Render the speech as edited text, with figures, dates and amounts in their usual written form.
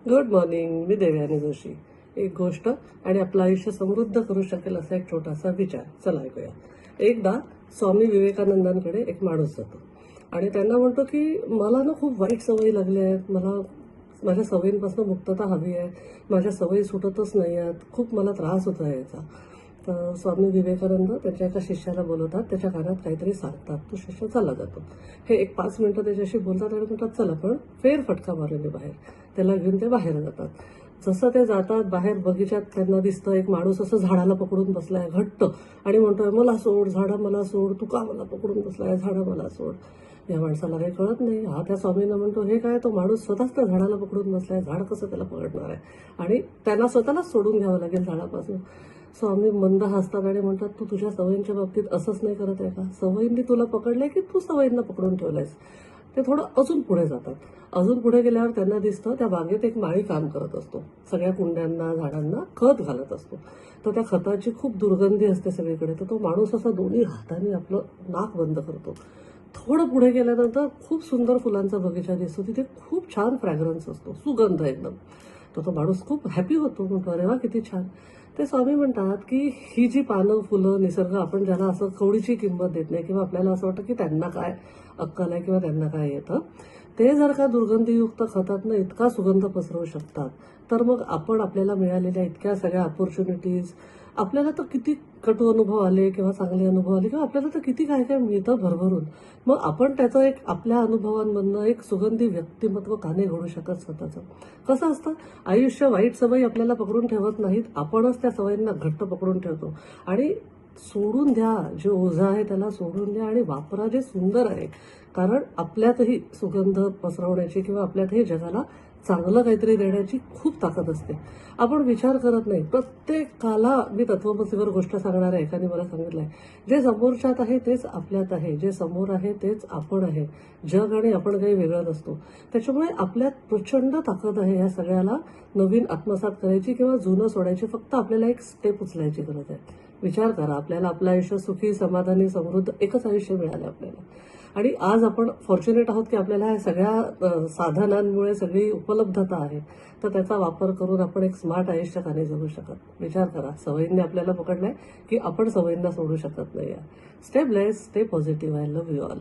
Good morning. मी देवयानी जोशी. एक गोष्ट आणि आपलं आयुष्य समृद्ध करू शकेल असा एक छोटासा विचार. चला ऐकूया. एकदा स्वामी विवेकानंदांकडे एक माणूस जातो आणि त्यांना म्हणतो की मला ना खूप वाईट सवयी लागल्या आहेत, मला माझ्या सवयींपासून मुक्तता हवी आहे, माझ्या सवयी सुटतच नाही आहेत, खूप मला त्रास होतो आहे याचा. तर स्वामी विवेकानंद त्यांच्या एका शिष्याला बोलवतात, त्याच्या कानात काहीतरी सांगतात. तो शिष्य चालला जातो. हे एक 5 मिनिटं त्याच्याशी बोलतात आणि म्हणतात चला पण फेरफटका मारलेले बाहेर. त्याला घेऊन ते बाहेर जातात. जसं ते जातात बाहेर बगीच्यात त्यांना दिसतं एक माणूस असं झाडाला पकडून बसलाय घट्ट आणि म्हणतोय मला सोड झाडा, मला सोड, तू का मला पकडून बसलाय, झाडा मला सोड. या माणसाला काही कळत नाही. हा त्या स्वामींना म्हणतो हे काय, तो माणूस स्वतःच त्या झाडाला पकडून बसलाय, झाड कसं त्याला पकडणार आहे आणि त्यांना स्वतःलाच सोडून घ्यावं लागेल झाडापासून. स्वामी मंद हसतात आणि म्हणतात तू तुझ्या सवयींच्या बाबतीत असंच नाही करत आहे का? सवयींनी तुला पकडलंय की तू सवयींना पकडून ठेवलंयस? ते थोडं अजून पुढे जातात. अजून पुढे गेल्यावर त्यांना दिसतं त्या बागेत एक माळी काम करत असतो. सगळ्या कुंड्यांना झाडांना खत घालत असतो. तर त्या खताची खूप दुर्गंधी असते सगळीकडे. तर तो माणूस असा दोन्ही हाताने आपलं नाक बंद करतो. थोडं पुढे गेल्यानंतर खूप सुंदर फुलांचा बगीचा दिसतो. तिथे खूप छान फ्रॅग्रन्स असतो, सुगंध एकदम. तर तो माणूस खूप हॅपी होतो, म्हणतो अरे वा किती छान. ते स्वामी म्हणतात की ही जी पानं फुलं निसर्ग आपण ज्यांना असं कवडीची किंमत देत नाही किंवा आपल्याला असं वाटतं की त्यांना काय अक्कल आहे किंवा त्यांना काय येतं, ते जर का दुर्गंधीयुक्त खतातनं इतका सुगंध पसरवू शकतात, तर मग आपण आपल्याला मिळालेल्या इतक्या सगळ्या ऑपॉर्च्युनिटीज, आपल्याला तर किती कटू अनुभव आले किंवा चांगले अनुभव आले किंवा आपल्याला तर किती काय काय मिळतं भरभरून, मग आपण त्याचं एक आपल्या अनुभवांमधनं एक सुगंधी व्यक्तिमत्व का नाही घडू शकत स्वतःचं? कसं असतं, आयुष्य वाईट सवयी आपल्याला पकडून ठेवत नाहीत, आपणच त्या सवयींना घट्ट पकडून ठेवतो. आणि सोडून द्या, जे ओझं आहे त्याला सोडून द्या आणि वापरा जे सुंदर आहे. कारण आपल्यातही सुगंध पसरवण्याची किंवा आपल्यातही जगाला चांगलं काहीतरी देण्याची खूप ताकद असते. आपण विचार करत नाही. प्रत्येकाला मी तत्वमसीवर गोष्ट सांगणार आहे. एकाने मला सांगितलंय, जे समोरच्यात आहे तेच आपल्यात आहे, जे समोर आहे तेच आपण आहे. जग आणि आपण काही वेगळं नसतो. त्याच्यामुळे आपल्यात प्रचंड ताकद आहे या सगळ्याला नवीन आत्मसात करायची किंवा जुनं सोडायची. फक्त आपल्याला एक स्टेप उचलायची गरज आहे. विचार करा, आपल्याला आपलं आयुष्य सुखी, समाधानी, समृद्ध एकच आयुष्य मिळालं आपल्याला. आणि आज आपण फॉर्च्युनेट आहोत की आपल्याला ह्या सगळ्या साधनांमुळे सगळी उपलब्धता आहे. तर त्याचा वापर करून आपण एक स्मार्ट आयुष्य का नाही जगू शकत? विचार करा, सवयींनी आपल्याला पकडलंय की आपण सवयींना सोडू शकत नाही. Stay blessed, stay positive. I love you all.